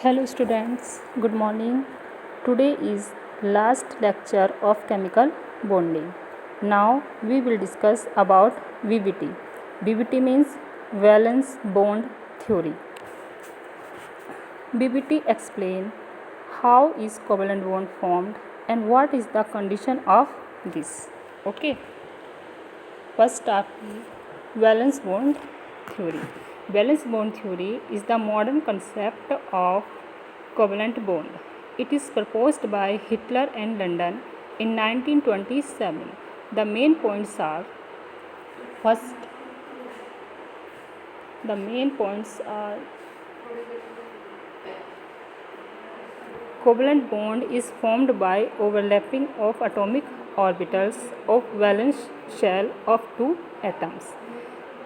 Hello students, good morning. Today is last lecture of chemical bonding. Now we will discuss about VBT. VBT means valence bond theory. VBT explain how is covalent bond formed and what is the condition of this. Okay. First आपकी valence bond theory. Valence bond theory is the modern concept of covalent bond. It is proposed by Hitler and London in 1927. The main points are first, covalent bond is formed by overlapping of atomic orbitals of valence shell of two atoms.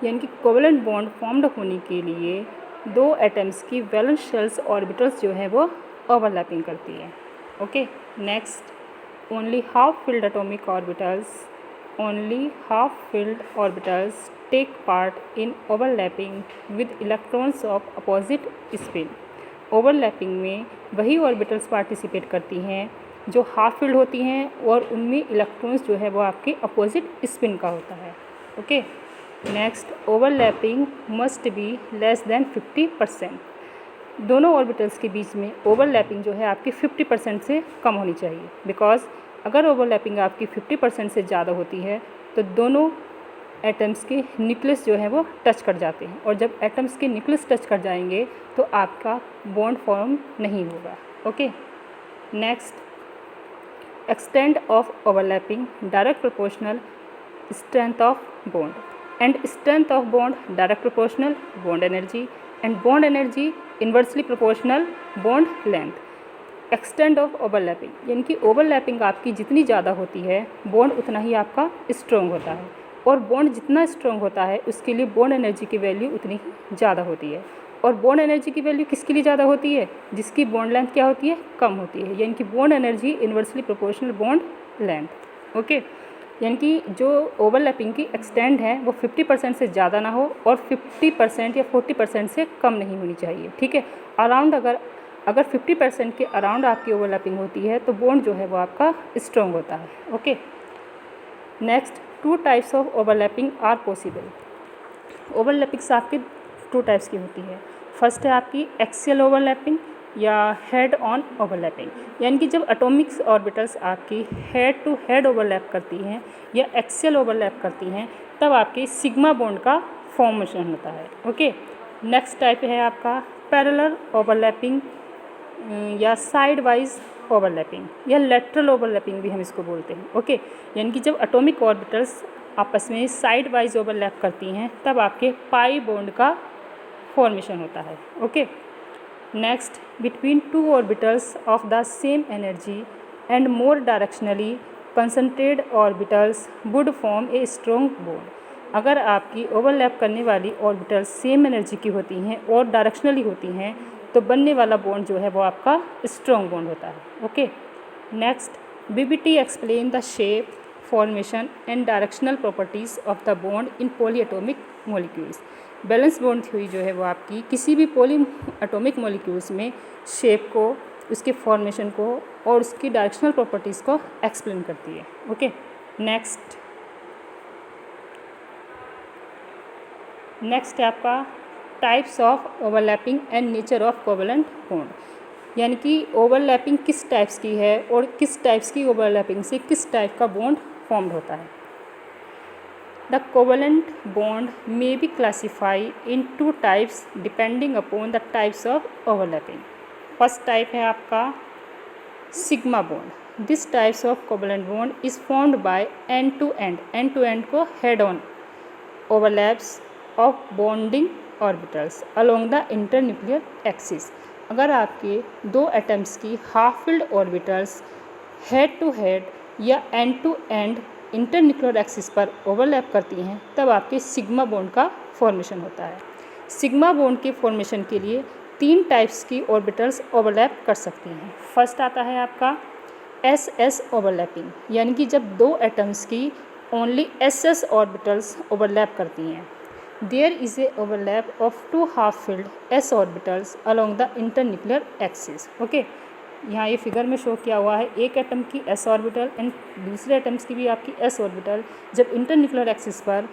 यानी कि covalent bond formed होने के लिए दो atoms की valence shells orbitals जो है वो ओवरलैपिंग करती है. Okay. Next, only half filled atomic orbitals take part in overlapping with electrons of opposite spin. Overlapping में वही ऑर्बिटल्स पार्टिसिपेट करती हैं जो हाफ फिल्ड होती हैं और उनमें इलेक्ट्रॉन्स जो है वो आपके अपोजिट स्पिन का होता है. Okay. Next, overlapping must be less than 50%. दोनों ऑर्बिटल्स के बीच में ओवरलैपिंग जो है आपकी 50% से कम होनी चाहिए. बिकॉज अगर ओवरलैपिंग आपकी 50% से ज़्यादा होती है तो दोनों एटम्स के न्यूक्लियस जो है वो टच कर जाते हैं, और जब एटम्स के न्यूक्लियस टच कर जाएंगे तो आपका बॉन्ड फॉर्म नहीं होगा. Okay. Next, extent of overlapping direct proportional strength of bond, and strength of bond direct proportional bond energy, and bond energy inversely proportional bond length. extent of overlapping यानी कि overlapping आपकी जितनी ज़्यादा होती है bond उतना ही आपका स्ट्रॉन्ग होता है, और बॉन्ड जितना स्ट्रॉन्ग होता है उसके लिए बॉन्ड एनर्जी की वैल्यू उतनी ही ज़्यादा होती है. और बॉन्ड एनर्जी की वैल्यू किसके लिए ज़्यादा होती है? जिसकी बॉन्ड लेंथ क्या होती है? कम होती है. यानी कि bond energy inversely proportional bond length. Okay. यानी कि जो ओवरलैपिंग की एक्सटेंड है वो 50% से ज़्यादा ना हो और 50% या 40% से कम नहीं होनी चाहिए. ठीक है. अराउंड अगर 50% के अराउंड आपकी ओवरलैपिंग होती है तो बॉन्ड जो है वो आपका स्ट्रॉन्ग होता है. Okay. Next, two types of overlapping are possible. Overlappings आपकी टू टाइप्स की होती है. फर्स्ट है आपकी एक्सियल ओवरलैपिंग या हेड ऑन ओवरलैपिंग. यानी कि जब एटॉमिक्स ऑर्बिटल्स आपकी हेड टू हेड ओवरलैप करती हैं या एक्सियल ओवरलैप करती हैं तब आपकी सिग्मा बॉन्ड का फॉर्मेशन होता है. ओके. नेक्स्ट टाइप है आपका पैरेलल ओवरलैपिंग या साइड वाइज ओवरलैपिंग या लेटरल ओवरलैपिंग भी हम इसको बोलते हैं. ओके. यानी कि जब एटॉमिक ऑर्बिटल्स आपस में साइड वाइज ओवरलैप करती हैं तब आपके पाई बॉन्ड का फॉर्मेशन होता है. Okay. Next, between two orbitals of the same energy and more directionally concentrated orbitals would form a strong bond. अगर आपकी ओवरलैप करने वाली ऑर्बिटल्स सेम एनर्जी की होती हैं और डायरेक्शनली होती हैं तो बनने वाला बॉन्ड जो है वो आपका स्ट्रॉन्ग बॉन्ड होता है. Okay. Next, BBT explain the shape, formation and directional properties of the bond in polyatomic molecules. Valence bond theory जो है वो आपकी किसी भी पॉली एटॉमिक मॉलिक्यूल्स में शेप को, उसके फॉर्मेशन को और उसकी डायरेक्शनल प्रॉपर्टीज़ को एक्सप्लेन करती है. ओके. नेक्स्ट है आपका types of overlapping and nature of covalent bond. यानी कि ओवरलैपिंग किस टाइप्स की है और किस टाइप्स की ओवरलैपिंग से किस टाइप का बॉन्ड फॉर्म्ड होता है. The covalent bond may be classified in two types depending upon the types of overlapping. First type है आपका sigma bond. This types of covalent bond is formed by end to end को head on overlaps of bonding orbitals along the internuclear axis. अगर आपके दो atoms की half filled orbitals head to head या end to end internuclear axis पर overlap करती हैं तब आपके सिग्मा बॉन्ड का फॉर्मेशन होता है. सिग्मा बॉन्ड के फॉर्मेशन के लिए तीन टाइप्स की ऑर्बिटल्स ओवरलैप कर सकती हैं. फर्स्ट आता है आपका एस ओवरलैपिंग. यानी कि जब दो एटम्स की ओनली एस ऑर्बिटल्स ओवरलैप करती हैं there is a overlap of two half filled s orbitals along the internuclear axis. Okay, यहाँ ये फिगर में शो किया हुआ है एक एटम की एस ऑर्बिटल एंड दूसरे एटम्स की भी आपकी एस ऑर्बिटल जब इंटरन्यूक्लियर एक्सिस पर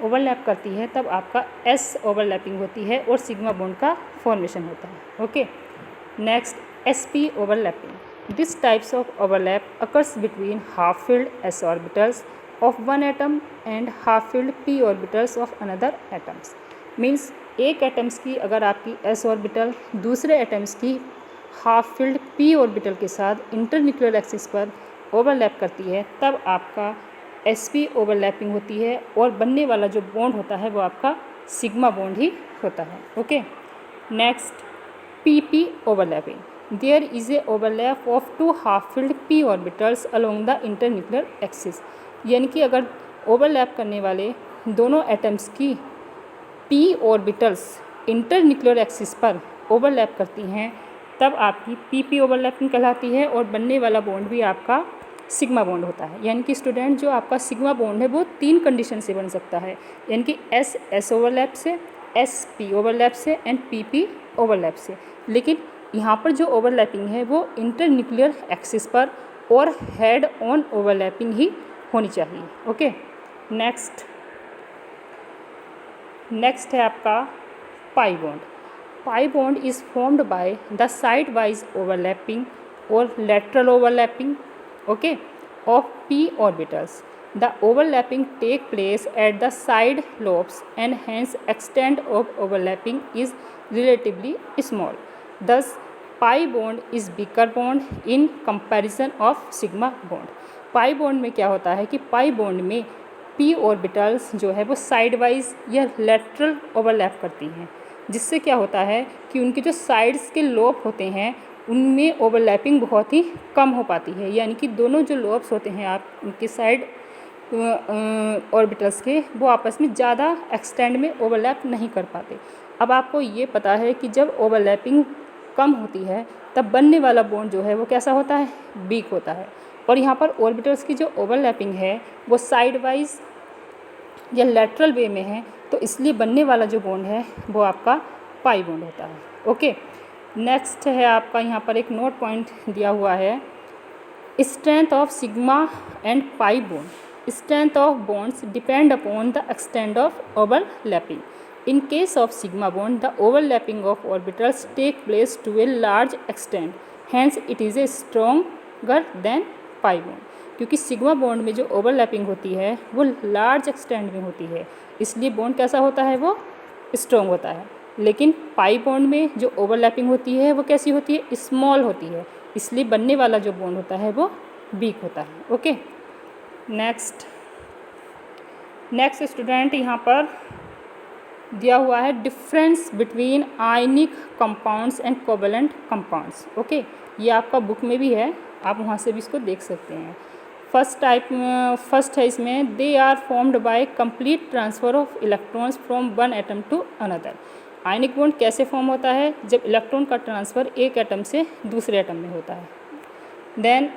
ओवरलैप करती है तब आपका एस ओवरलैपिंग होती है और सिग्मा बॉन्ड का फॉर्मेशन होता है। Okay, next S P overlapping. This types of overlap occurs between half filled s orbitals of one atom and half filled p orbitals of another atoms. Means एक atoms की अगर आपकी S orbital दूसरे atoms की half filled P orbital के साथ internuclear axis पर overlap करती है तब आपका एस पी ओवरलैपिंग होती है और बनने वाला जो बॉन्ड होता है वो आपका सिग्मा बॉन्ड ही होता है। Okay, next p p overlapping. There is a overlap of two half filled p orbitals along the internuclear axis. यानी कि अगर ओवरलैप करने वाले दोनों एटम्स की पी ऑर्बिटल्स इंटरन्यूक्लियर एक्सिस पर ओवरलैप करती हैं तब आपकी पी पी ओवरलैपिंग कहलाती है और बनने वाला बॉन्ड भी आपका सिग्मा बॉन्ड होता है। यानी कि स्टूडेंट जो आपका सिग्मा बॉन्ड है वो 3 कंडीशन से बन सकता है, यानी कि एस एस ओवरलैप से, एस पी ओवरलैप से एंड पी पी ओवरलैप से। लेकिन यहाँ पर जो ओवरलैपिंग है वो इंटरन्यूक्लियर एक्सिस पर और हेड ऑन ओवरलैपिंग ही होनी चाहिए। ओके, नेक्स्ट है आपका pi bond. Pi bond is formed by the side wise overlapping और lateral overlapping of p orbitals. The overlapping take place at the side lobes and hence extent of overlapping is relatively small. Thus, pi bond is bigger bond in comparison of sigma bond. pi bond में क्या होता है कि pi bond में p orbitals जो है वो side wise या लेटरल ओवरलैप करती हैं, जिससे क्या होता है कि उनके जो साइड्स के लोब होते हैं उनमें ओवरलैपिंग बहुत ही कम हो पाती है। यानी कि दोनों जो लोब्स होते हैं आप उनके साइड ऑर्बिटल्स के वो आपस में ज़्यादा एक्सटेंड में ओवरलैप नहीं कर पाते। अब आपको ये पता है कि जब ओवरलैपिंग कम होती है तब बनने वाला बॉन्ड जो है वो कैसा होता है, वीक होता है। और यहाँ पर ऑर्बिटल्स की जो ओवरलैपिंग है वो साइड वाइज या लेटरल वे में है, तो इसलिए बनने वाला जो बॉन्ड है वो आपका पाई बॉन्ड होता है। ओके, नेक्स्ट है आपका यहाँ पर एक नोट पॉइंट दिया हुआ है, strength of sigma and pi bond. Strength of bonds depend upon the extent of overlapping. In case of sigma bond the overlapping of orbitals take place to a large extent, hence it is a stronger than pi bond. क्योंकि sigma bond में जो overlapping होती है वो large extent में होती है, इसलिए बॉन्ड कैसा होता है, वो स्ट्रॉन्ग होता है। लेकिन पाई बॉन्ड में जो ओवरलैपिंग होती है वो कैसी होती है, स्मॉल होती है, इसलिए बनने वाला जो बॉन्ड होता है वो वीक होता है। ओके, नेक्स्ट स्टूडेंट यहाँ पर दिया हुआ है difference between ionic compounds and covalent compounds. Okay, ये आपका बुक में भी है, आप वहाँ से भी इसको देख सकते हैं। फर्स्ट है इसमें they are formed by complete transfer of electrons from one atom to another. Ionic bond कैसे फॉर्म होता है, जब इलेक्ट्रॉन का ट्रांसफ़र एक एटम से दूसरे एटम में होता है। देन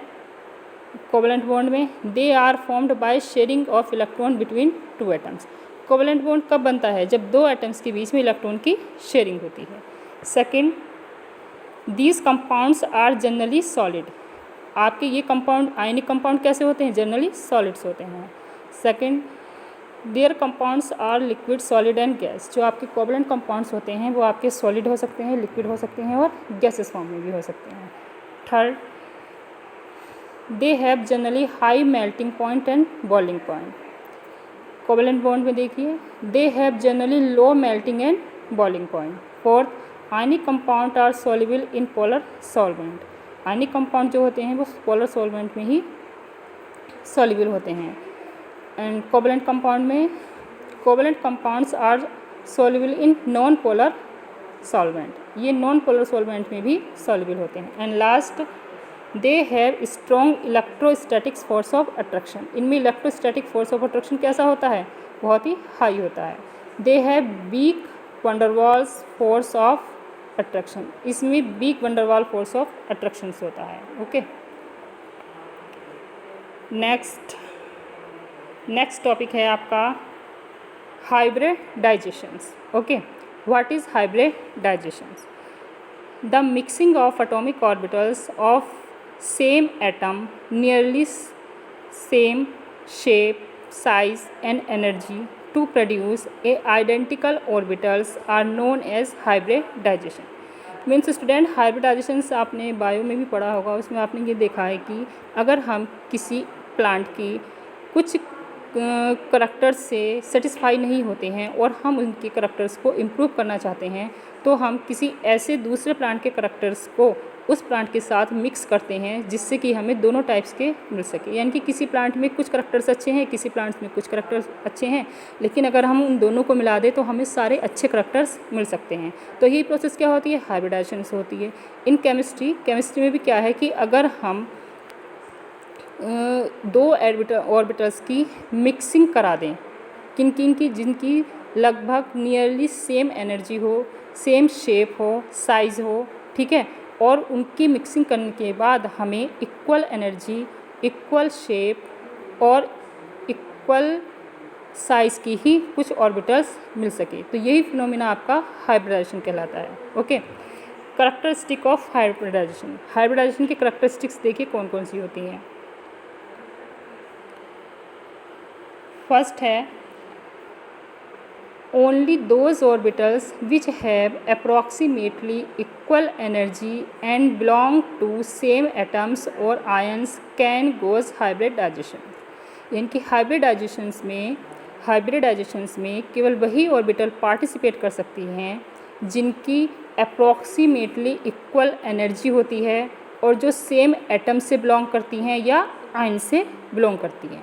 कोवैलेंट बॉन्ड में they are formed by sharing of electron between two atoms. Covalent bond कब बनता है, जब दो एटम्स के बीच में इलेक्ट्रॉन की शेयरिंग होती है। Second, these compounds are generally solid. आपके ये कंपाउंड आयनिक कंपाउंड कैसे होते हैं, जनरली सॉलिड्स होते हैं। Second, their compounds are liquid, solid and gas. जो आपके कोवैलेंट कंपाउंड्स होते हैं वो आपके सॉलिड हो सकते हैं, लिक्विड हो सकते हैं और गैसेस फॉर्म में भी हो सकते हैं। Third, they have generally high melting point and boiling point. Covalent bond में देखिए they have generally low melting and boiling point. Fourth, ionic compound are soluble in polar solvent. Ionic compound जो होते हैं वो पोलर सॉल्वेंट में ही soluble होते हैं। And covalent compound में covalent compounds are soluble in non polar solvent. ये non polar solvent में भी सॉल्युबल होते हैं। And last, they have strong electrostatics force of attraction. इनमें इलेक्ट्रोस्टैटिक फोर्स ऑफ अट्रैक्शन कैसा होता है, बहुत ही हाई होता है। They have weak van der Waals force of attraction. इसमें weak van der Waal force of attraction होता है। ओके, नेक्स्ट टॉपिक है आपका hybridizations. Okay, what is hybridizations? The mixing of atomic orbitals of same atom, nearly same shape, size and energy to produce a identical orbitals are known as hybridization. Means student hybridizations आपने bio में भी पढ़ा होगा, उसमें आपने ये देखा है कि अगर हम किसी प्लांट की कुछ करैक्टर्स से सेटिस्फाई नहीं होते हैं और हम उनके करैक्टर्स को इम्प्रूव करना चाहते हैं तो हम किसी ऐसे दूसरे प्लांट के करैक्टर्स को उस प्लांट के साथ मिक्स करते हैं जिससे कि हमें दोनों टाइप्स के मिल सके। यानी कि किसी प्लांट में कुछ करैक्टर्स अच्छे हैं, किसी प्लांट्स में कुछ करैक्टर्स अच्छे हैं, लेकिन अगर हम उन दोनों को मिला दें तो हमें सारे अच्छे करैक्टर्स मिल सकते हैं। तो यही प्रोसेस क्या होती है? हाइब्रिडाइजेशन होती है। इन केमिस्ट्री में भी क्या है कि अगर हम दो ऑर्बिटल्स की मिक्सिंग करा दें, किन किन की, जिनकी लगभग नियरली सेम एनर्जी हो, सेम शेप हो, साइज़ हो, ठीक है, और उनकी मिक्सिंग करने के बाद हमें इक्वल एनर्जी, इक्वल शेप और इक्वल साइज़ की ही कुछ ऑर्बिटल्स मिल सके, तो यही फिनोमिना आपका हाइब्रिडाइजेशन कहलाता है। Okay, characteristic of hybridization. Hybridization की करैक्टरिस्टिक्स देखिए कौन कौन सी होती हैं। फर्स्ट है only those orbitals which have approximately equal energy and belong to same atoms or ions can cause hybridization। यानी कि हाइब्रिडाइजेशंस में केवल वही ऑर्बिटल पार्टिसिपेट कर सकती हैं जिनकी अप्रॉक्सीमेटली इक्वल एनर्जी होती है और जो सेम एटम से बिलोंग करती हैं या आयन से बिलोंग करती हैं।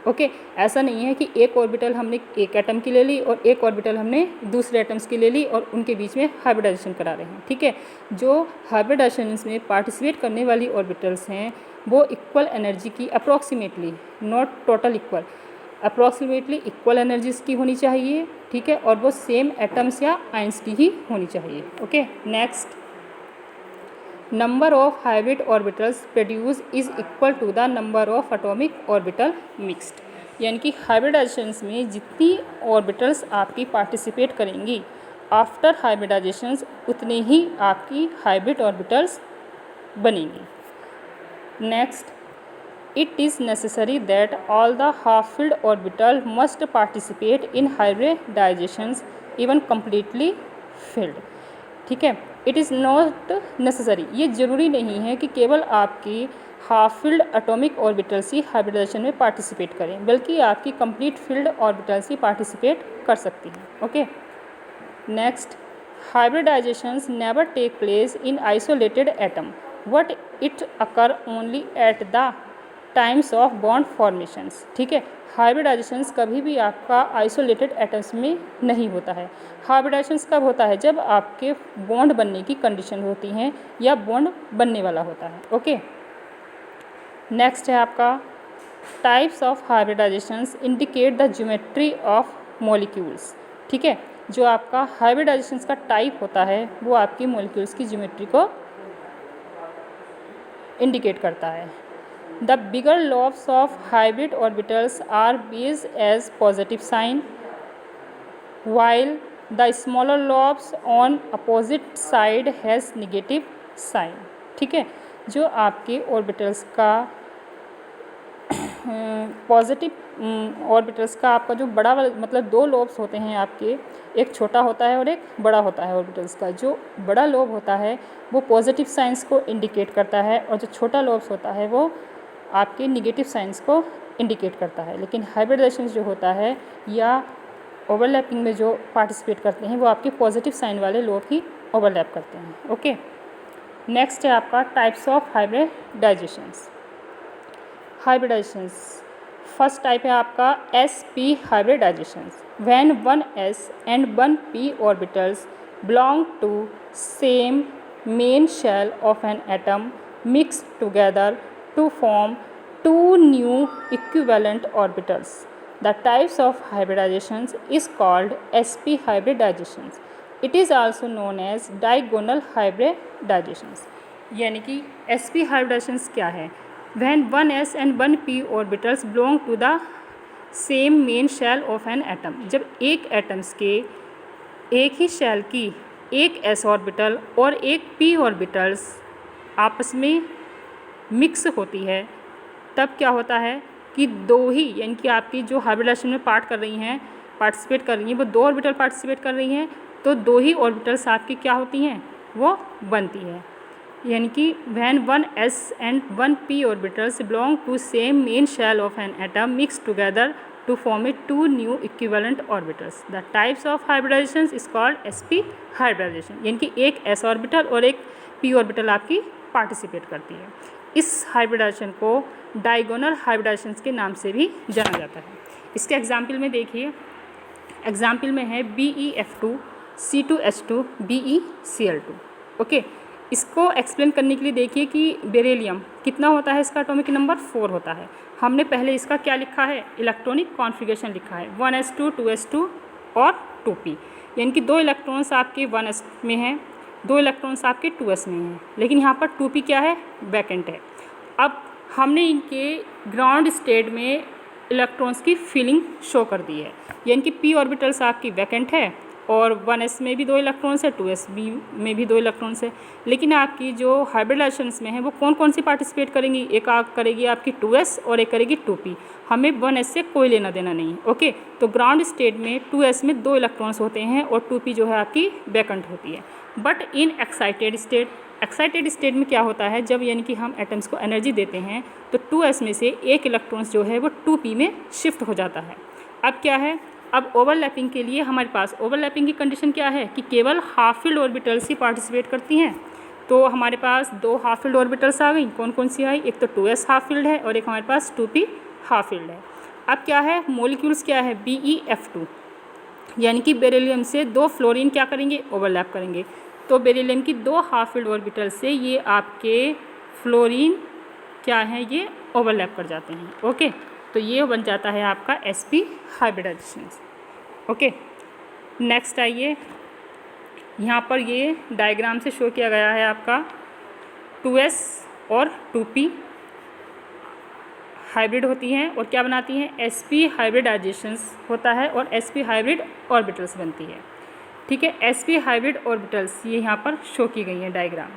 ओके, ऐसा नहीं है कि एक ऑर्बिटल हमने एक एटम की ले ली और एक ऑर्बिटल हमने दूसरे एटम्स की ले ली और उनके बीच में हाइब्रिडाइजेशन करा रहे हैं। ठीक है, जो हाइब्रिडाइजेशन में पार्टिसिपेट करने वाली ऑर्बिटल्स हैं वो इक्वल एनर्जी की approximately, not total equal, approximately equal energies की होनी चाहिए। ठीक है, और वो सेम एटम्स या आयंस की ही होनी चाहिए। Okay, next, number of hybrid orbitals produce is equal to the number of atomic orbital mixed. यानी कि हाइब्रिडाइजेशंस में जितनी ऑर्बिटल्स आपकी पार्टिसिपेट करेंगी आफ्टर हाइब्रिडाइजेशंस उतने ही आपकी हाइब्रिड ऑर्बिटल्स बनेंगी। Next, it is necessary that all the half filled orbital must participate in hybridizations even completely filled. ठीक है, इट इज़ नॉट नेसेसरी, ये ज़रूरी नहीं है कि केवल आपकी हाफ फिल्ड एटॉमिक ऑर्बिटल्स ही हाइब्रिडाइजेशन में पार्टिसिपेट करें, बल्कि आपकी कंप्लीट फिल्ड ऑर्बिटल्स ही पार्टिसिपेट कर सकती हैं। Okay, next, hybridizations never take place in isolated atom but it occur only at the times of bond formations. ठीक है, हाइब्रिडाइजेशंस कभी भी आपका आइसोलेटेड एटम्स में नहीं होता है। हाइब्रिडाइजेशंस कब होता है? जब आपके बॉन्ड बनने की कंडीशन होती हैं या बॉन्ड बनने वाला होता है। ओके, नेक्स्ट है आपका types of hybridizations indicate the geometry of molecules. ठीक है, जो आपका हाइब्रिडाइजेशंस का टाइप होता है वो आपकी मॉलिक्यूल्स की ज्योमेट्री को इंडिकेट करता है। The bigger lobes of hybrid orbitals are based as positive sign, while the smaller lobes on opposite side has negative sign। ठीक है, जो आपके ऑर्बिटल्स का पॉजिटिव ऑर्बिटल्स का आपका जो बड़ा वाला, मतलब दो लोब्स होते हैं आपके, एक छोटा होता है और एक बड़ा होता है ऑर्बिटल्स का। जो बड़ा लोब होता है वो पॉजिटिव साइंस को इंडिकेट करता है और जो छोटा लोब्स होता है वो आपके निगेटिव साइंस को इंडिकेट करता है। लेकिन हाइब्रिडाइजेशन जो होता है या ओवरलैपिंग में जो पार्टिसिपेट करते हैं वो आपके पॉजिटिव साइन वाले लोग ही ओवरलैप करते हैं। ओके, नेक्स्ट है आपका types of hybridizations. First type है आपका sp hybridizations, when 1s and 1p orbitals belong to same main shell of an atom mix together to form two new equivalent orbitals. The types of hybridizations is called sp hybridizations. It is also known as diagonal hybridizations। यानी कि sp hybridizations क्या है? When 1s and 1p orbitals belong to the same main shell of an atom, जब एक atoms के एक ही shell की एक s ऑर्बिटल और एक p ऑर्बिटल्स आपस में मिक्स होती है, तब क्या होता है कि दो ही यानी कि आपकी जो हाइब्रिडाइजेशन में पार्टिसिपेट कर रही हैं वो दो ऑर्बिटल पार्टिसिपेट कर रही हैं, तो दो ही ऑर्बिटल्स आपकी क्या होती हैं, वो बनती है। यानी कि when one s and one p orbitals belong to same main shell of an atom mix together to form a two new equivalent orbitals. The types of hybridization is called sp hybridization. यानी कि एक s orbital और एक p orbital आपकी participate करती है। इस hybridisation को डायगोनल हाइब्रिडाइजेशन के नाम से भी जाना जाता है। इसके एग्जाम्पल में देखिए, एग्जाम्पल में है BeF2 C2H2 BeCl2। ओके, इसको एक्सप्लेन करने के लिए देखिए कि बेरिलियम कितना होता है, इसका एटॉमिक नंबर 4 होता है। हमने पहले इसका क्या लिखा है, इलेक्ट्रॉनिक कॉन्फ़िगरेशन लिखा है 1s2 2s2 और 2p, यानी कि 2 इलेक्ट्रॉन्स आपके 1s में हैं, 2 इलेक्ट्रॉन्स आपके 2s में हैं, लेकिन यहाँ पर 2p क्या है, वैकेंट है। अब हमने इनके ग्राउंड स्टेट में इलेक्ट्रॉन्स की फिलिंग शो कर दी है, यानी कि p ऑर्बिटल्स आपकी वैकेंट है और 1s में भी 2 इलेक्ट्रॉन्स है, 2s में भी 2 इलेक्ट्रॉन्स है, लेकिन आपकी जो हाइब्रिडाइजेशंस में है वो कौन कौन सी पार्टिसिपेट करेंगी, एक करेगी आपकी 2s और एक करेगी 2p। हमें 1s से कोई लेना देना नहीं है। ओके, तो ग्राउंड स्टेट में 2s में 2 इलेक्ट्रॉन्स होते हैं और 2p जो है आपकी वैकेंट होती है। बट इन एक्साइटेड स्टेट में क्या होता है, जब यानी कि हम एटम्स को एनर्जी देते हैं तो 2s में से एक इलेक्ट्रॉन्स जो है वो 2p में शिफ्ट हो जाता है। अब क्या है, अब ओवरलैपिंग के लिए हमारे पास ओवरलैपिंग की कंडीशन क्या है कि केवल हाफ फील्ड ऑर्बिटल्स ही पार्टिसिपेट करती हैं। तो हमारे पास 2 हाफ फील्ड ऑर्बिटल्स आ गई, कौन कौन सी आई, एक तो 2s हाफ फील्ड है और एक हमारे पास 2p हाफ फील्ड है। अब क्या है, मॉलिक्यूल्स क्या है, BeF2, यानी कि बेरिलियम से 2 फ्लोरीन क्या करेंगे, ओवरलैप करेंगे। तो बेरिलियम की 2 हाफ फील्ड ऑर्बिटल से ये आपके फ्लोरीन क्या है, ये ओवरलैप कर जाते हैं। ओके, तो ये बन जाता है आपका sp हाइब्रिडाइजेशन। ओके, नेक्स्ट आइए, यहाँ पर ये डायग्राम से शो किया गया है आपका 2s और 2p हाइब्रिड होती हैं और क्या बनाती हैं, sp हाइब्रिडाइजेशंस होता है और sp हाइब्रिड ऑर्बिटल्स बनती है। ठीक है, sp हाइब्रिड ऑर्बिटल्स ये यहाँ पर शो की गई हैं डायग्राम।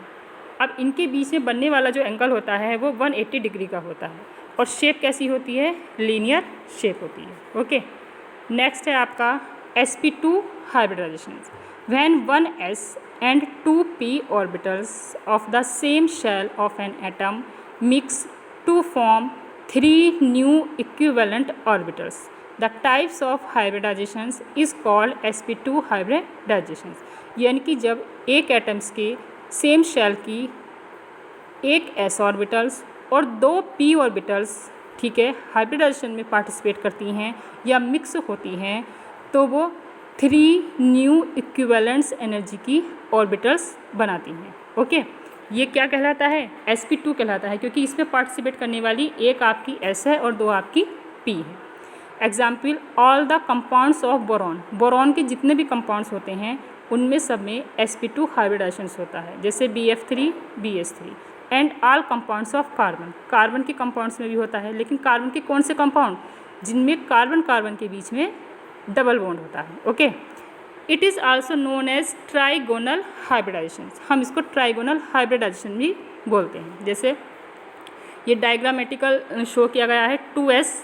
अब इनके बीच में बनने वाला जो एंगल होता है वो 180 डिग्री का होता है और शेप कैसी होती है, लीनियर शेप होती है। ओके, नेक्स्ट है आपका sp2 hybridization. When 1s and 2p orbitals of the same shell of an atom mix to form 3 new equivalent orbitals. The types of hybridizations is called sp2 hybridizations। यानी कि जब एक atoms के same shell की एक s orbitals और 2 p orbitals, ठीक है, हाइब्रिडाइजेशन में पार्टिसिपेट करती हैं या मिक्स होती हैं, तो वो 3 न्यू इक्विवेलेंट्स एनर्जी की ऑर्बिटल्स बनाती हैं। ओके, ये क्या कहलाता है, sp2 कहलाता है, क्योंकि इसमें पार्टिसिपेट करने वाली एक आपकी s है और 2 आपकी p है। Example, all the compounds of boron, boron के जितने भी कंपाउंड्स होते हैं उनमें सब में sp2 हाइब्रिडाइजेशन होता है, जैसे BF3 BS3। And all compounds of carbon, carbon के कंपाउंड्स में भी होता है, लेकिन कार्बन के कौन से कंपाउंड, जिनमें कार्बन कार्बन के बीच में डबल बॉन्ड होता है। Okay, it is also known as trigonal hybridization, हम इसको ट्राइगोनल हाइब्रिडाइजेशन भी बोलते हैं। जैसे ये डायग्रामेटिकल शो किया गया है, 2s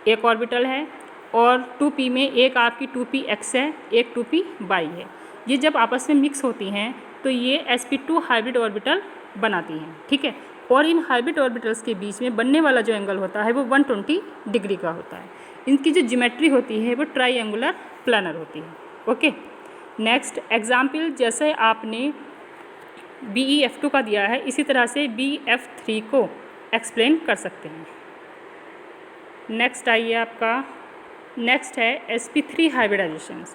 एक ऑर्बिटल है और 2p में एक आपकी 2px है, एक 2py है। ये जब आपस में मिक्स होती हैं तो ये sp2 हाइब्रिड ऑर्बिटल बनाती हैं। ठीक है, और इन हाइब्रिड ऑर्बिटल्स के बीच में बनने वाला जो एंगल होता है वो 120 डिग्री का होता है। इनकी जो ज्योमेट्री होती है वो ट्राइएंगुलर प्लानर होती है। ओके, नेक्स्ट एग्जाम्पल, जैसे आपने BeF2 का दिया है इसी तरह से BF3 को एक्सप्लेन कर सकते हैं। नेक्स्ट आइए आपका, नेक्स्ट है sp3 hybridization.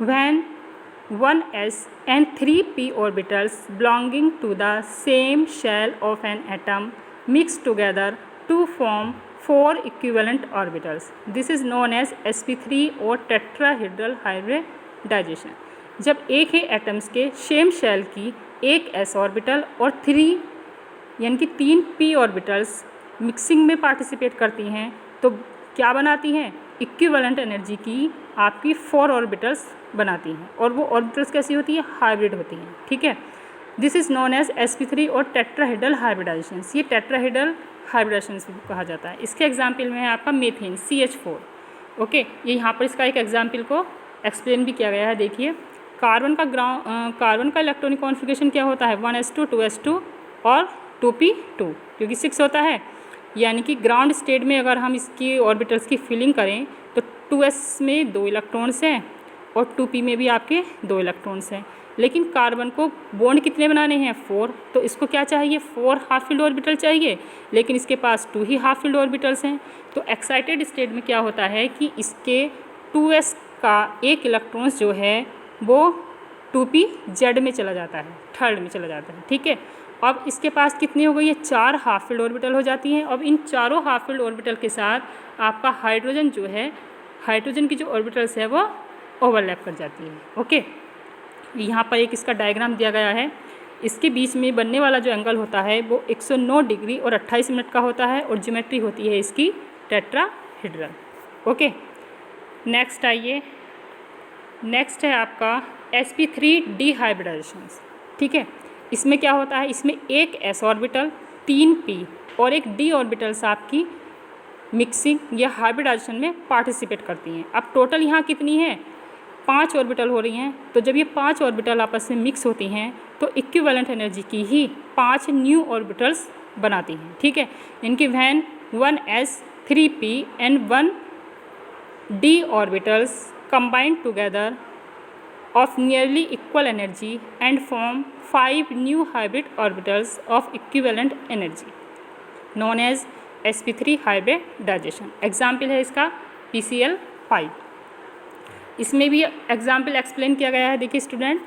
When 1s and 3p orbitals belonging to the same shell of an atom mix together to form 4 equivalent orbitals. This is known as sp3 और tetrahedral hybridization। जब एक ही atoms के same shell की एक s orbital और 3 यानी कि 3 p orbitals mixing में पार्टिसिपेट करती हैं तो क्या बनाती हैं, इक्विवेलेंट एनर्जी की आपकी 4 ऑर्बिटल्स बनाती हैं, और वो ऑर्बिटल्स कैसी होती है, हाइब्रिड होती हैं, ठीक है। This is known as sp3 और टेट्राहेड्रल हाइब्रिडाइजेशन। ये टेट्राहेड्रल हाइब्रिडाइजेशन कहा जाता है। इसके एग्जाम्पल में है आपका मीथेन CH4। ओके, ये यहाँ पर इसका एक एग्जाम्पल को एक्सप्लेन भी किया गया है। देखिए, कार्बन का इलेक्ट्रॉनिक कॉन्फ़िगरेशन क्या होता है, 1s2 2s2 और 2p2, क्योंकि 6 होता है। यानी कि ग्राउंड स्टेट में अगर हम इसकी ऑर्बिटल्स की फिलिंग करें तो 2s में 2 इलेक्ट्रॉन्स हैं और 2p में भी आपके 2 इलेक्ट्रॉन्स हैं। लेकिन कार्बन को बॉन्ड कितने बनाने हैं, 4, तो इसको क्या चाहिए, 4 हाफ फील्ड ऑर्बिटल चाहिए, लेकिन इसके पास 2 ही हाफ फील्ड ऑर्बिटल्स हैं। तो एक्साइटेड स्टेट में क्या होता है कि इसके 2s का एक इलेक्ट्रॉन्स जो है वो 2pz में चला जाता है, थर्ड में चला जाता है, ठीक है। अब इसके पास कितनी हो गई है, 4 हाफ फील्ड ऑर्बिटल हो जाती हैं। अब इन चारों हाफ फील्ड ऑर्बिटल के साथ आपका हाइड्रोजन जो है, हाइड्रोजन की जो ऑर्बिटल्स है वो ओवरलैप कर जाती है। ओके, यहाँ पर एक इसका डायग्राम दिया गया है। इसके बीच में बनने वाला जो एंगल होता है वो 109 डिग्री और 28 मिनट का होता है, और ज्योमेट्री होती है इसकी टेट्राहेड्रल। ओके, नेक्स्ट आइए, नेक्स्ट है आपका sp3 डिहाइब्रिडाइजेशन, ठीक है। इसमें क्या होता है, इसमें एक s ऑर्बिटल, 3 p और एक d ऑर्बिटल्स आपकी मिक्सिंग या हाइब्रिडाइजेशन में पार्टिसिपेट करती हैं। अब टोटल यहाँ कितनी है, 5 ऑर्बिटल हो रही हैं। तो जब ये 5 ऑर्बिटल आपस में मिक्स होती हैं तो इक्विवेलेंट एनर्जी की ही 5 न्यू ऑर्बिटल्स बनाती हैं, ठीक है। इनकी when 1s 3p and 1d orbitals combined together of nearly equal energy and form 5 new hybrid orbitals of equivalent energy known as sp3 hybridization। Example है इसका PCl5। इसमें भी एग्जाम्पल एक्सप्लेन किया गया है। देखिए student,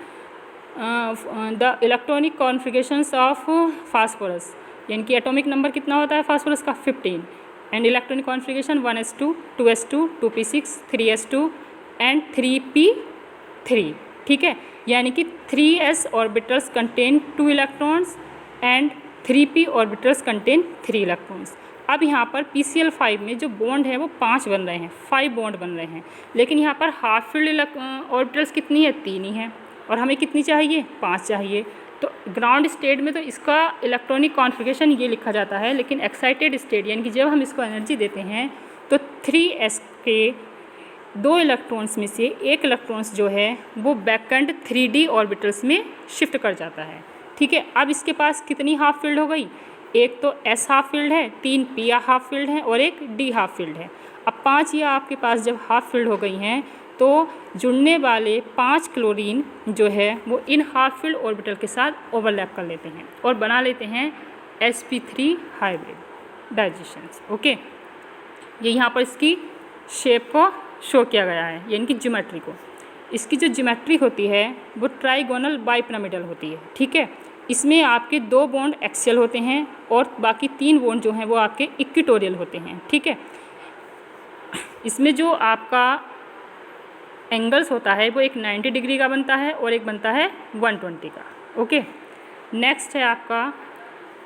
the electronic configurations of phosphorus, यानी कि एटॉमिक नंबर कितना होता है फास्फोरस का, 15, and electronic configuration 1s2 2s2 2p6 3s2 and 3p3, ठीक है। यानी कि 3s orbitals contain 2 electrons and 3p orbitals contain 3 electrons. अब यहाँ पर PCl5 में जो बॉन्ड है वो 5 बन रहे हैं, 5 बॉन्ड बन रहे हैं, लेकिन यहाँ पर हाफ फील्ड ऑर्बिटल्स कितनी है, 3 ही हैं, और हमें कितनी चाहिए, 5 चाहिए। तो ग्राउंड स्टेट में तो इसका इलेक्ट्रॉनिक कॉन्फ़िगरेशन ये लिखा जाता है, लेकिन एक्साइटेड स्टेट यानी कि जब हम इसको एनर्जी देते हैं तो 3s के 2 इलेक्ट्रॉन्स में से एक इलेक्ट्रॉन्स जो है वो बैकेंड 3d ऑर्बिटल्स में शिफ्ट कर जाता है, ठीक है। अब इसके पास कितनी हाफ फील्ड हो गई, एक तो s हाफ फील्ड है, 3 p हाफ फील्ड है और एक d हाफ फील्ड है। अब 5 ये आपके पास जब हाफ फील्ड हो गई हैं तो जुड़ने वाले 5 क्लोरीन जो है वो इन हाफ फील्ड ऑर्बिटल के साथ ओवरलैप कर लेते हैं और बना लेते हैं sp3 हाइब्रिडाइजेशंस। ओके, ये यहाँ पर इसकी शेप को शो किया गया है, यानी कि ज्योमेट्री को। इसकी जो ज्योमेट्री होती है वो ट्राइगोनल बाइपिरामिडल होती है, ठीक है। इसमें आपके 2 बॉन्ड एक्सियल होते हैं और बाकी 3 बॉन्ड जो हैं वो आपके इक्वेटोरियल होते हैं, ठीक है। इसमें जो आपका एंगल्स होता है वो एक 90 डिग्री का बनता है और एक बनता है 120 का। ओके, नेक्स्ट है आपका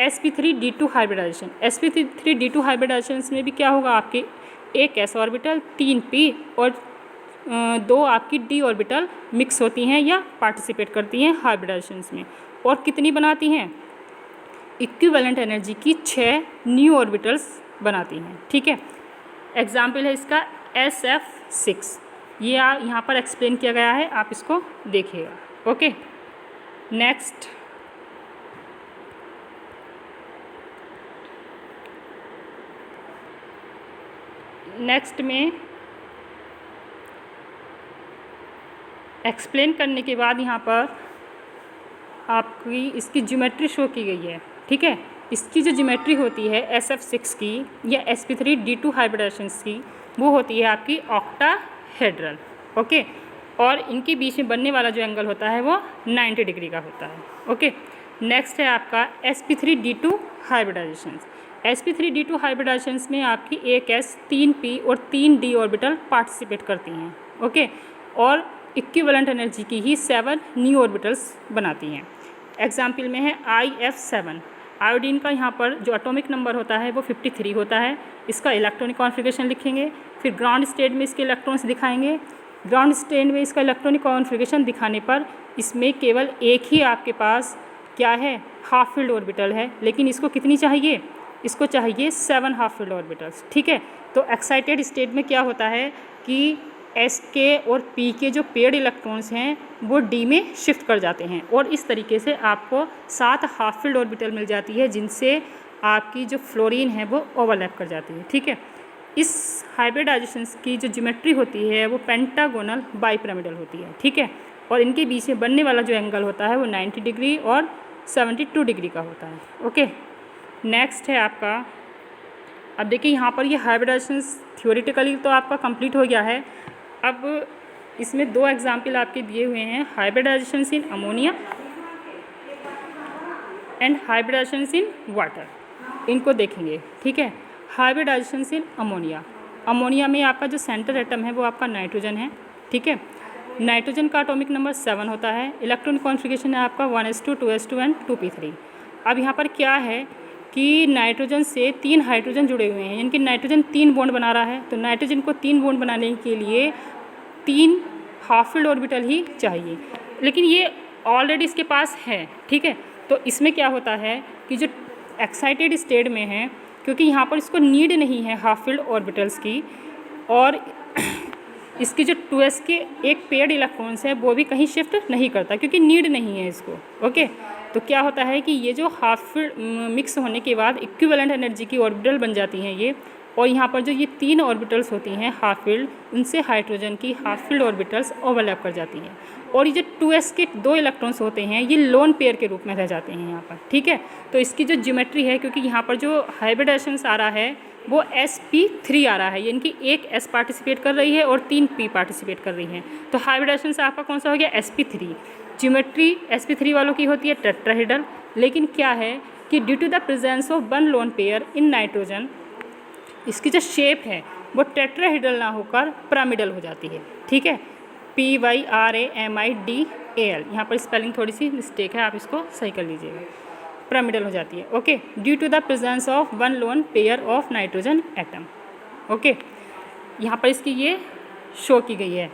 sp3d2 हाइब्रिडाइजेशन। sp3d2 हाइब्रिडाइजेशन में भी क्या होगा, आपके एक s ऑर्बिटल, 3 p और 2 आपकी d ऑर्बिटल मिक्स होती हैं या पार्टिसिपेट करती हैं हाइब्रिडाइजेशन में, और कितनी बनाती हैं, इक्विवेलेंट एनर्जी की 6 न्यू ऑर्बिटल्स बनाती हैं, ठीक है। एग्जाम्पल है इसका SF6, ये यहाँ पर एक्सप्लेन किया गया है, आप इसको देखिएगा। ओके, नेक्स्ट में एक्सप्लेन करने के बाद यहाँ पर आपकी इसकी ज्योमेट्री शो की गई है, ठीक है। इसकी जो ज्योमेट्री होती है SF6 की या sp3d2 हाइब्रिडाइजेशन की, वो होती है आपकी ऑक्टाहेड्रल। ओके, और इनके बीच में बनने वाला जो एंगल होता है वो 90 डिग्री का होता है। ओके, नेक्स्ट है आपका sp3d2 हाइब्रिडाइजेशन। sp3d2 हाइब्रिडाइजेशन में आपकी एक s, 3 p और 3 d ऑर्बिटल पार्टिसिपेट करती हैं। ओके, और इक्विवेलेंट एनर्जी की ही 7 न्यू ऑर्बिटल्स बनाती हैं। एग्जाम्पल में है IF7। आयोडीन का यहाँ पर जो एटॉमिक नंबर होता है वो 53 होता है। इसका इलेक्ट्रॉनिक कॉन्फ़िगरेशन लिखेंगे, फिर ग्राउंड स्टेट में इसके इलेक्ट्रॉन्स दिखाएंगे। ग्राउंड स्टेट में इसका इलेक्ट्रॉनिक कॉन्फ़िगरेशन दिखाने पर इसमें केवल एक ही आपके पास क्या है, हाफ फील्ड ऑर्बिटल है, लेकिन इसको कितनी चाहिए, इसको चाहिए 7 हाफ फील्ड ऑर्बिटल्स। ठीक है, तो एक्साइटेड स्टेट में क्या होता है कि एस के और पी के जो पेड इलेक्ट्रॉन्स हैं वो डी में शिफ्ट कर जाते हैं और इस तरीके से आपको 7 हाफ फील्ड ऑर्बिटल मिल जाती है, जिनसे आपकी जो फ्लोरीन है वो ओवरलैप कर जाती है। ठीक है, इस हाइब्रिडाइजेशन की जो ज्योमेट्री होती है वो पेंटागोनल बाइपिरामिडल होती है। ठीक है, और इनके बीच में बनने वाला जो एंगल होता है वो 90 डिग्री और 72 डिग्री का होता है। ओके, नेक्स्ट है आपका, अब देखिए यहाँ पर ये हाइब्रिडाइजेशन थ्योरेटिकली तो आपका कंप्लीट हो गया है। अब इसमें 2 एग्जाम्पल आपके दिए हुए हैं, hybridization in ammonia and hybridization in water, इनको देखेंगे। ठीक है, हाइब्रिडाइजेशन इन अमोनिया, अमोनिया में आपका जो सेंटर एटम है वो आपका नाइट्रोजन है। ठीक है, नाइट्रोजन का एटॉमिक नंबर 7 होता है, इलेक्ट्रॉनिक कॉन्फ़िगरेशन है आपका 1s2 2s2 एंड 2p3। अब यहाँ पर क्या है कि नाइट्रोजन से 3 हाइड्रोजन जुड़े हुए हैं, यानी कि नाइट्रोजन 3 बॉन्ड बना रहा है, तो नाइट्रोजन को 3 बॉन्ड बनाने के लिए 3 हाफ फील्ड ऑर्बिटल ही चाहिए, लेकिन ये ऑलरेडी इसके पास है। ठीक है, तो इसमें क्या होता है कि जो एक्साइटेड स्टेट में है, क्योंकि यहाँ पर इसको नीड नहीं है हाफ फील्ड ऑर्बिटल्स की, और इसकी जो 2s के एक पेड इलेक्ट्रॉन्स है वो भी कहीं शिफ्ट नहीं करता क्योंकि नीड नहीं है इसको। ओके, तो क्या होता है कि ये जो हाफ फील्ड मिक्स होने के बाद इक्विवेलेंट एनर्जी की ऑर्बिटल बन जाती हैं ये, और यहाँ पर जो ये 3 ऑर्बिटल्स होती हैं हाफ फील्ड, उनसे हाइड्रोजन की हाफ फील्ड ऑर्बिटल्स ओवरलैप कर जाती हैं, और ये जो 2s के 2 इलेक्ट्रॉन्स होते हैं ये लोन पेयर के रूप में रह जाते हैं यहाँ पर। ठीक है, तो इसकी जो ज्योमेट्री है, क्योंकि यहाँ पर जो हाइब्रिडाइजेशन आ रहा है वो sp3 आ रहा है, यानी कि एक s पार्टिसिपेट कर रही है और 3 p पार्टिसिपेट कर रही हैं, तो हाइब्रिडाइजेशन से आपका कौन सा हो गया, sp3। ज्योमेट्री sp3 वालों की होती है टेट्राहेड्रल, लेकिन क्या है कि due to the presence of 1 lone pair in nitrogen, इसकी जो शेप है वो टेट्राहेड्रल ना होकर पिरामिडल हो जाती है। ठीक है, pyramidal, यहाँ पर स्पेलिंग थोड़ी सी मिस्टेक है, आप इसको सही कर लीजिएगा, पिरामिडल हो जाती है। Okay, due to the presence of 1 lone pair of nitrogen atom. Okay, यहाँ पर इसकी ये शो की गई है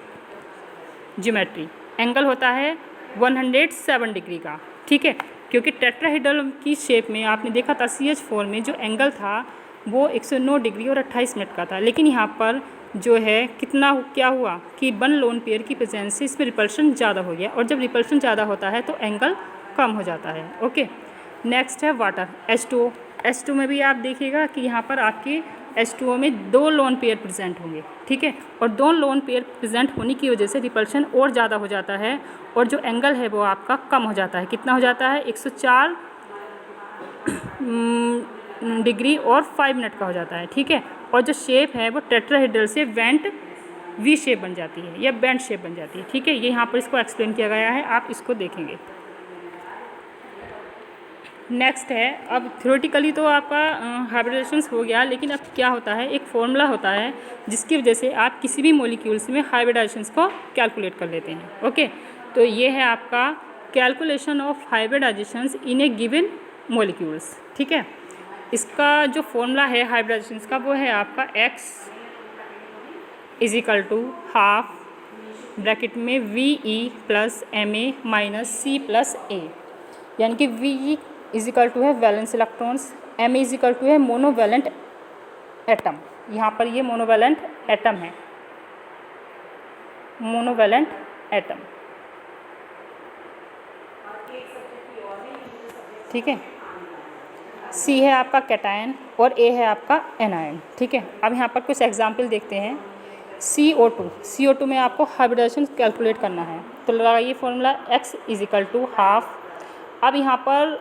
ज्योमेट्री, एंगल होता है 107 डिग्री का। ठीक है, क्योंकि टेट्राहेड्रल की शेप में आपने देखा था CH4 में जो एंगल था वो 109 डिग्री और 28 मिनट का था, लेकिन यहाँ पर जो है कितना क्या हुआ कि 1 लोन पेयर की प्रेजेंस से इसमें रिपल्शन ज़्यादा हो गया, और जब रिपल्शन ज़्यादा होता है तो एंगल कम हो जाता है। ओके, नेक्स्ट है वाटर, H2O। H2O में भी आप देखिएगा कि यहाँ पर आपके H2O में 2 लोन पेयर प्रेजेंट होंगे। ठीक है, और 2 लोन पेयर प्रेजेंट होने की वजह से रिपल्शन और ज़्यादा हो जाता है, और जो एंगल है वो आपका कम हो जाता है। कितना हो जाता है, 104 डिग्री और 5 मिनट का हो जाता है। ठीक है, और जो शेप है वो टेट्राहेड्रल से वेंट वी शेप बन जाती है या बैंड शेप बन जाती है। ठीक है, ये यहाँ पर इसको एक्सप्लेन किया गया है, आप इसको देखेंगे। नेक्स्ट है, अब थ्योरेटिकली तो आपका हाइब्रिडाइजेशन हो गया, लेकिन अब क्या होता है, एक फॉर्मूला होता है जिसकी वजह से आप किसी भी मॉलिक्यूल्स में हाइब्रिडाइजेशन को कैलकुलेट कर लेते हैं। ओके, तो ये है आपका calculation of hybridization in a given molecules. ठीक है, इसका जो फॉर्मूला है हाइब्रिडाइजेशन का वो है आपका x = हाफ ब्रैकेट में VE + MA - C + A, यानी कि VE = है वैलेंस इलेक्ट्रॉन्स, MA = है मोनोवैलेंट एटम। यहाँ पर ये मोनोवैलेंट एटम है, मोनोवैलेंट एटम। ठीक है, C है आपका कैटायन और A है आपका एनायन। ठीक है, अब यहाँ पर कुछ एग्जाम्पल देखते हैं। CO2 में आपको हाइब्रिडाइजेशन कैलकुलेट करना है, तो लगाइए फॉर्मूला x = हाफ। अब यहाँ पर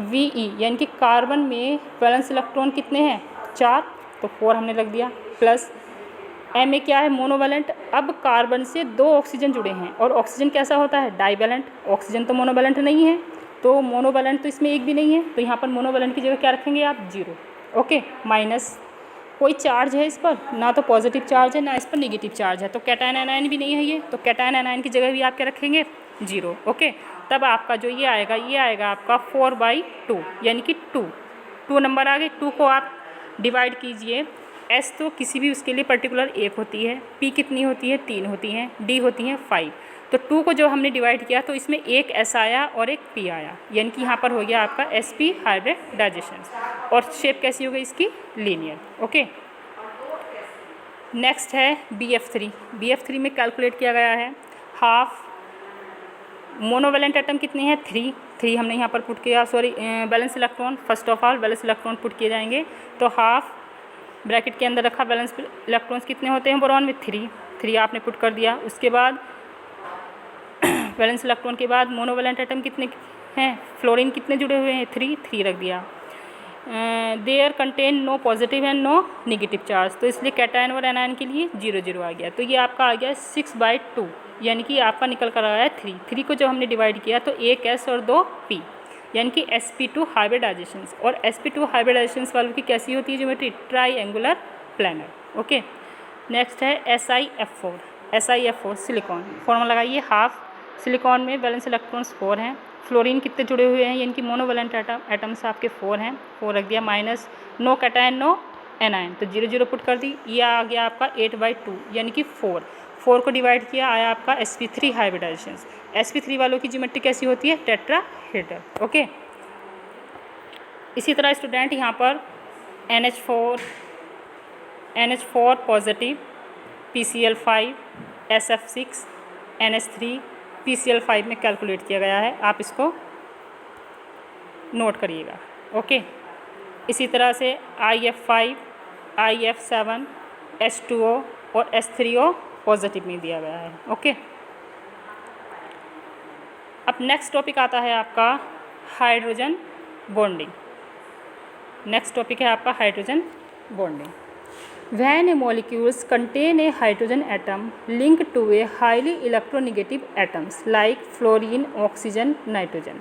VE यानी कि कार्बन में वैलेंस इलेक्ट्रॉन कितने हैं, 4, तो 4 हमने रख दिया, प्लस MA क्या है, मोनोवैलेंट। अब कार्बन से 2 ऑक्सीजन जुड़े हैं, और ऑक्सीजन कैसा होता है, डाइवैलेंट। ऑक्सीजन तो मोनोवैलेंट नहीं है, तो मोनोवैलेंट तो इसमें एक भी नहीं है, तो यहाँ पर मोनोवैलेंट की जगह क्या रखेंगे आप, 0। ओके, माइनस कोई चार्ज है इस पर, ना तो पॉजिटिव चार्ज है ना इस पर नेगेटिव चार्ज है, तो कैटायन एनायन भी नहीं है ये, तो कैटायन एनायन की जगह भी आप क्या रखेंगे, 0। ओके, तब आपका जो ये आएगा आपका 4/2, यानी कि 2 नंबर आ गए। 2 को आप डिवाइड कीजिए। S तो किसी भी उसके लिए पर्टिकुलर 1 होती है, P कितनी होती है 3 होती हैं, D होती हैं 5। तो 2 को जो हमने डिवाइड किया तो इसमें एक S आया और एक P आया, यानी कि यहाँ पर हो गया आपका SP हाइब्रिडाइजेशन। और शेप कैसी हो गई इसकी, लीनियर। ओके, नेक्स्ट है BF3। BF3 में कैलकुलेट किया गया है हाफ मोनोवेलेंट एटम कितने हैं 3 हमने यहाँ पर पुट किया, sorry balance electron. First of all balance electron put किए जाएंगे, तो हाफ ब्रैकेट के अंदर रखा बैलेंस इलेक्ट्रॉन्स कितने होते हैं बोरॉन में 3 आपने पुट कर दिया। उसके बाद बैलेंस इलेक्ट्रॉन के बाद मोनोवेलेंट एटम कितने हैं, फ्लोरीन कितने जुड़े हुए हैं 3 रख दिया। There contain no positive and no negative charge, तो इसलिए कैटायन और एनायन के लिए 0 आ गया। तो ये आपका आ गया 6/2, यानी कि आपका निकल कर आया है 3 को जो हमने डिवाइड किया तो एक S और 2 P, यानी कि sp2 हाइब्रिडाइजेशन। और sp2 हाइब्रिडाइजेशन वालों की कैसी होती है geometry, triangular planar. Okay, next है SiF4 सिलिकॉन। फॉर्मूला लगाइए, हाफ सिलिकॉन में बैलेंस इलेक्ट्रॉन्स 4 हैं, फ्लोरीन कितने जुड़े हुए हैं, यानी कि मोनोवेलेंट एटम्स आपके 4 हैं, 4 रख दिया, minus no cation no anion, तो 0 पुट कर दी। ये आ गया आपका 8/2, यानी कि 4 को डिवाइड किया आया आपका sp3 हाइब्रिडाइजेशन। sp3 वालों की ज्योमेट्री कैसी होती है, टेट्राहेड्रल। ओके, इसी तरह स्टूडेंट यहाँ पर NH4 positive, PCl5, SF6, NH3, PCl5 में कैलकुलेट किया गया है, आप इसको नोट करिएगा। ओके, इसी तरह से IF5, IF7, H2O और H3O पॉजिटिव में दिया गया है। ओके, अब नेक्स्ट टॉपिक आता है आपका हाइड्रोजन बॉन्डिंग। नेक्स्ट टॉपिक है आपका hydrogen bonding. When a molecules contain a hydrogen atom linked to a highly electronegative atoms like fluorine, oxygen, nitrogen,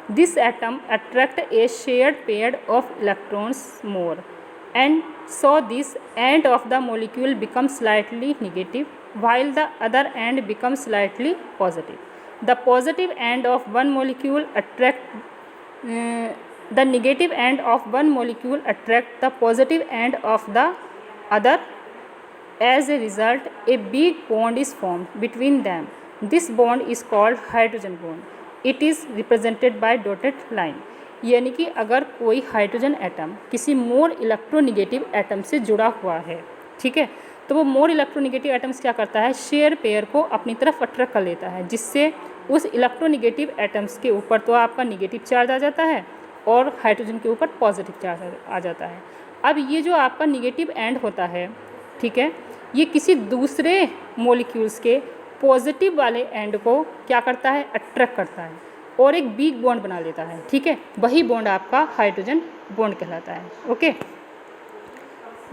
this atom attract a shared pair of electrons more, and so this end of the molecule becomes slightly negative while the other end becomes slightly positive. The positive end of one molecule the negative end of one molecule attract the positive end of the other. As a result, a big bond is formed between them. This bond is called hydrogen bond. It is represented by dotted line. यानी कि अगर कोई hydrogen atom किसी more electronegative atom से जुड़ा हुआ है, ठीक है, तो वो मोर इलेक्ट्रोनिगेटिव एटम्स क्या करता है, शेयर पेयर को अपनी तरफ अट्रैक्ट कर लेता है, जिससे उस इलेक्ट्रोनिगेटिव एटम्स के ऊपर तो आपका निगेटिव चार्ज आ जाता है और हाइड्रोजन के ऊपर पॉजिटिव चार्ज आ जाता है। अब ये जो आपका निगेटिव एंड होता है, ठीक है, ये किसी दूसरे मॉलिक्यूल्स के पॉजिटिव वाले एंड को क्या करता है, अट्रैक्ट करता है और एक बिग बॉन्ड बना लेता है। ठीक है, वही बॉन्ड आपका हाइड्रोजन बॉन्ड कहलाता है। ओके,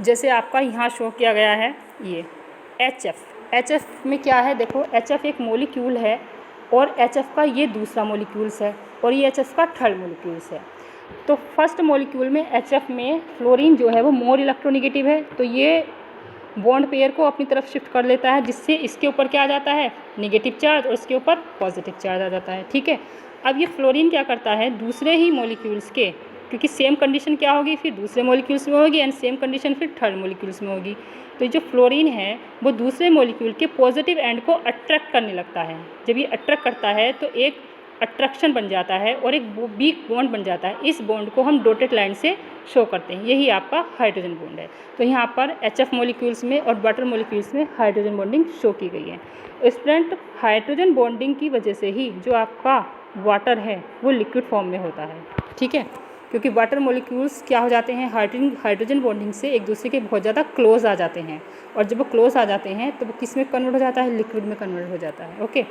जैसे आपका यहाँ शो किया गया है ये HF में क्या है, देखो HF एक मॉलिक्यूल है और HF का ये दूसरा मॉलिक्यूल्स है और ये HF का थर्ड मॉलिक्यूल्स है। तो फर्स्ट मॉलिक्यूल में HF में फ्लोरीन जो है वो मोर इलेक्ट्रोनिगेटिव है, तो ये बॉन्ड पेयर को अपनी तरफ शिफ्ट कर लेता है, जिससे इसके ऊपर क्या आ जाता है, नेगेटिव चार्ज, और इसके ऊपर पॉजिटिव चार्ज आ जाता है। ठीक है, अब ये फ्लोरीन क्या करता है, दूसरे ही मॉलिक्यूल्स के, क्योंकि सेम कंडीशन क्या होगी, फिर दूसरे मॉलिक्यूल्स में होगी एंड सेम कंडीशन फिर थर्ड मॉलिक्यूल्स में होगी। तो जो फ्लोरीन है वो दूसरे मॉलिक्यूल के पॉजिटिव एंड को अट्रैक्ट करने लगता है। जब ये अट्रैक्ट करता है तो एक अट्रैक्शन बन जाता है और एक वीक बॉन्ड बन जाता है। इस बॉन्ड को हम डॉटेड लाइन से शो करते हैं, यही आपका हाइड्रोजन बॉन्ड है। तो यहाँ पर HF मॉलिक्यूल्स में और वाटर मॉलिक्यूल्स में हाइड्रोजन बॉन्डिंग शो की गई है। स्टूडेंट, हाइड्रोजन बॉन्डिंग की वजह से ही जो आपका वाटर है वो लिक्विड फॉर्म में होता है। ठीक है, क्योंकि वाटर मॉलिक्यूल्स क्या हो जाते हैं, हाइड्रोजन बॉन्डिंग से एक दूसरे के बहुत ज़्यादा क्लोज आ जाते हैं, और जब वो क्लोज आ जाते हैं तो वो किस में कन्वर्ट हो जाता है, लिक्विड में कन्वर्ट हो जाता है। ओके,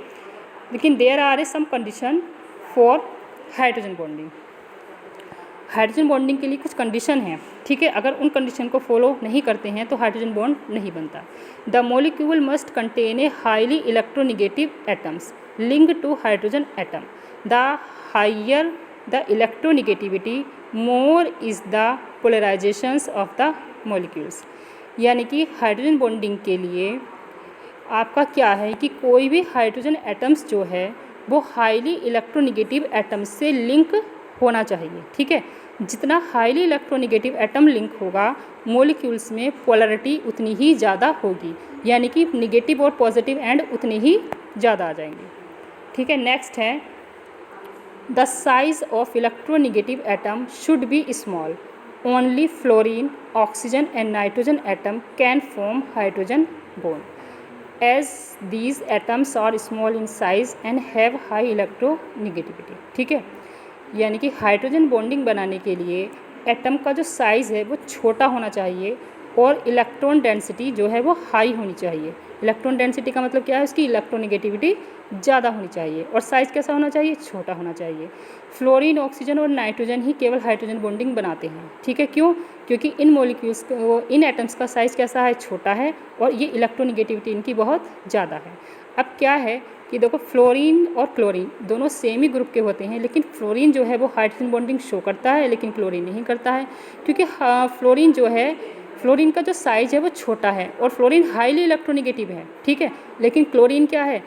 लेकिन there are some condition for hydrogen bonding. Hydrogen bonding के लिए कुछ कंडीशन है। ठीक है, अगर उन कंडीशन को फॉलो नहीं करते हैं तो हाइड्रोजन बॉन्ड नहीं बनता। The molecule must contain a highly electronegative atoms linked to hydrogen atom. The higher the electronegativity more is the polarizations of the molecules. यानी कि हाइड्रोजन बॉन्डिंग के लिए आपका क्या है कि कोई भी हाइड्रोजन एटम्स जो है वो हाईली इलेक्ट्रोनेगेटिव एटम से लिंक होना चाहिए। ठीक है, जितना हाईली इलेक्ट्रोनेगेटिव एटम लिंक होगा मोलिक्यूल्स में पोलैरिटी उतनी ही ज़्यादा होगी, यानी कि निगेटिव और पॉजिटिव एंड उतने ही ज़्यादा आ जाएंगे। ठीक है, नेक्स्ट है the size of electronegative atom should be small, only fluorine, oxygen and nitrogen atom can form hydrogen bond as these atoms are small in size and have high electronegativity. ठीक है, यानी कि हाइड्रोजन बॉन्डिंग बनाने के लिए atom का जो size है वो छोटा होना चाहिए और इलेक्ट्रॉन डेंसिटी जो है वो हाई होनी चाहिए। इलेक्ट्रॉन डेंसिटी का मतलब क्या है, उसकी इलेक्ट्रोनेगेटिविटी ज़्यादा होनी चाहिए और साइज़ कैसा होना चाहिए, छोटा होना चाहिए। फ्लोरीन, ऑक्सीजन और नाइट्रोजन ही केवल हाइड्रोजन बॉन्डिंग बनाते हैं। ठीक है, क्यों? क्योंकि इन मॉलिक्यूल्स इन एटम्स का साइज़ कैसा है, छोटा है और ये इलेक्ट्रोनेगेटिविटी इनकी बहुत ज़्यादा है। अब क्या है कि देखो फ्लोरीन और क्लोरीन दोनों सेम ही ग्रुप के होते हैं, लेकिन फ्लोरीन जो है वो हाइड्रोजन बॉन्डिंग शो करता है लेकिन क्लोरीन नहीं करता है, क्योंकि फ्लोरीन जो है, फ्लोरीन का जो साइज़ है वो छोटा है और फ्लोरीन हाईली इलेक्ट्रोनेगेटिव है। ठीक है, लेकिन क्लोरीन क्या है,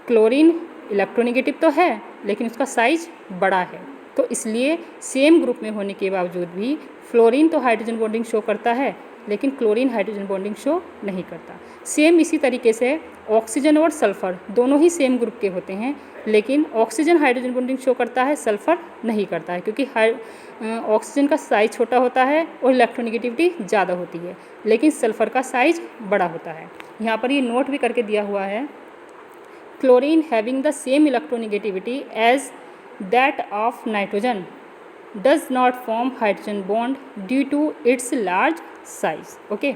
क्लोरीन इलेक्ट्रोनेगेटिव तो है लेकिन उसका साइज़ बड़ा है, तो इसलिए सेम ग्रुप में होने के बावजूद भी फ्लोरीन तो हाइड्रोजन बॉन्डिंग शो करता है लेकिन क्लोरीन हाइड्रोजन बॉन्डिंग शो नहीं करता। सेम इसी तरीके से ऑक्सीजन और सल्फ़र दोनों ही सेम ग्रुप के होते हैं, लेकिन ऑक्सीजन हाइड्रोजन बॉन्डिंग शो करता है, सल्फ़र नहीं करता है, क्योंकि ऑक्सीजन का साइज़ छोटा होता है और इलेक्ट्रोनेगेटिविटी ज़्यादा होती है, लेकिन सल्फ़र का साइज़ बड़ा होता है। यहाँ पर ये नोट भी करके दिया हुआ है, chlorine having the same electronegativity as that of nitrogen does not form hydrogen bond due to its large size. Okay,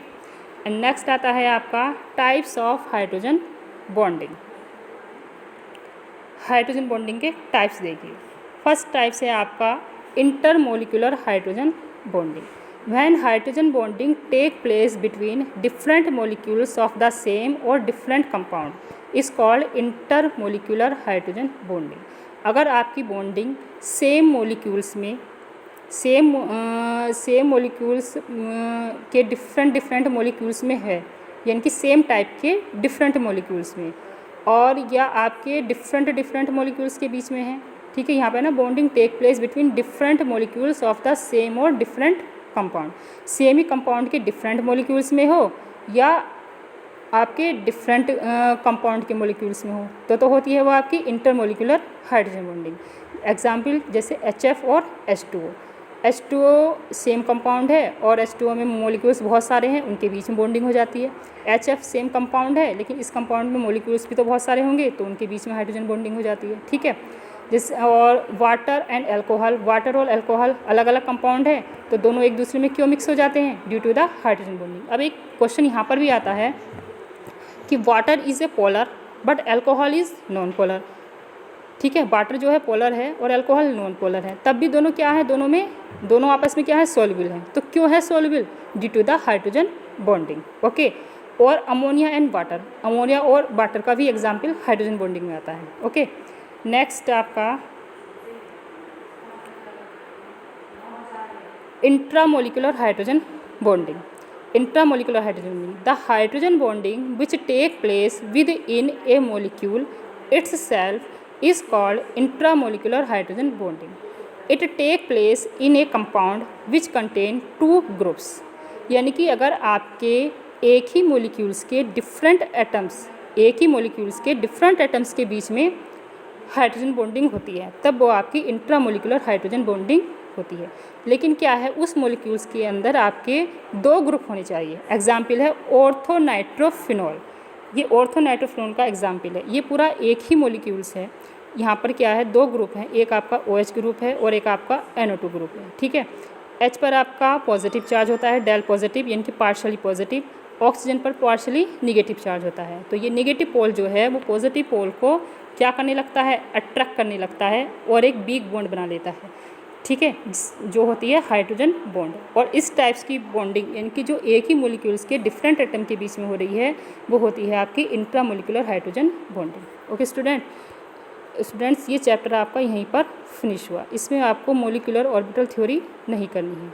and next आता है आपका types of hydrogen bonding. Hydrogen bonding के टाइप्स देखिए। फर्स्ट टाइप है आपका intermolecular hydrogen bonding. When hydrogen bonding take place between different molecules of the same और different compound is called intermolecular hydrogen bonding. अगर आपकी बॉन्डिंग सेम मॉलिक्यूल्स में same molecules के different molecules में है, यानी कि सेम टाइप के डिफरेंट मॉलिक्यूल्स में, और या आपके डिफरेंट मॉलिक्यूल्स के बीच में है। ठीक है, यहाँ पे ना bonding take place between different molecules of the same और डिफरेंट कंपाउंड, सेम ही कंपाउंड के डिफरेंट मॉलिक्यूल्स में हो या आपके डिफरेंट कंपाउंड के मॉलिक्यूल्स में हो, तो होती है वो आपकी इंटरमोलिकुलर हाइड्रोजन बॉन्डिंग। एग्जाम्पल जैसे HF और H2O। H2O सेम कंपाउंड है और H2O में मॉलिक्यूल्स बहुत सारे हैं, उनके बीच में बॉन्डिंग हो जाती है। HF सेम कंपाउंड है लेकिन इस कंपाउंड में मॉलिक्यूल्स भी तो बहुत सारे होंगे, तो उनके बीच में हाइड्रोजन बॉन्डिंग हो जाती है। ठीक है, और वाटर एंड अल्कोहल, वाटर और अल्कोहल अलग अलग कंपाउंड है, तो दोनों एक दूसरे में क्यों मिक्स हो जाते हैं, due to the hydrogen bonding. अब एक क्वेश्चन यहाँ पर भी आता है कि water is a polar but alcohol is non polar. ठीक है, वाटर जो है पोलर है और अल्कोहल नॉन पोलर है, तब भी दोनों क्या है, दोनों आपस में क्या है, सॉल्युबल है। तो क्यों है soluble, due to the hydrogen bonding. Okay, और अमोनिया एंड वाटर, अमोनिया और वाटर का भी एग्जाम्पल हाइड्रोजन बॉन्डिंग में आता है। ओके, नेक्स्ट आपका intramolecular hydrogen bonding. Intramolecular hydrogen bonding, the hydrogen bonding which take place within a molecule itself is called intramolecular hydrogen bonding. It take place in a compound which contain two groups. यानी कि अगर आपके एक ही molecules के different atoms के बीच में hydrogen bonding होती है, तब वो आपकी इंट्रामोलिकुलर हाइड्रोजन बॉन्डिंग होती है। लेकिन क्या है, उस मॉलिक्यूल्स के अंदर आपके दो ग्रुप होने चाहिए। एग्जाम्पल है ऑर्थोनाइट्रोफिनॉल, ये ऑर्थोनाइट्रोफिनॉल का एग्जाम्पल है। ये पूरा एक ही मॉलिक्यूल्स है, यहाँ पर क्या है, दो ग्रुप हैं, एक आपका OH ग्रुप है और एक आपका NO2 ग्रुप है। ठीक है, H पर आपका पॉजिटिव चार्ज होता है, डेल पॉजिटिव यानी कि पार्शली पॉजिटिव, ऑक्सीजन पर पार्शली निगेटिव चार्ज होता है। तो ये निगेटिव पोल जो है वो पॉजिटिव पोल को क्या करने लगता है, अट्रैक्ट करने लगता है और एक वीक बॉन्ड बना लेता है। ठीक है, जो होती है हाइड्रोजन बॉन्ड। और इस टाइप्स की बॉन्डिंग यानी कि जो एक ही मॉलिक्यूल्स के डिफरेंट एटम के बीच में हो रही है, वो होती है आपकी intramolecular hydrogen bonding. Okay students, ये चैप्टर आपका यहीं पर फिनिश हुआ। इसमें आपको मॉलिक्यूलर ऑर्बिटल थ्योरी नहीं करनी है।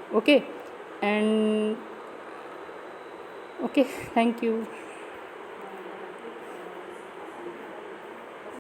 Okay, thank you.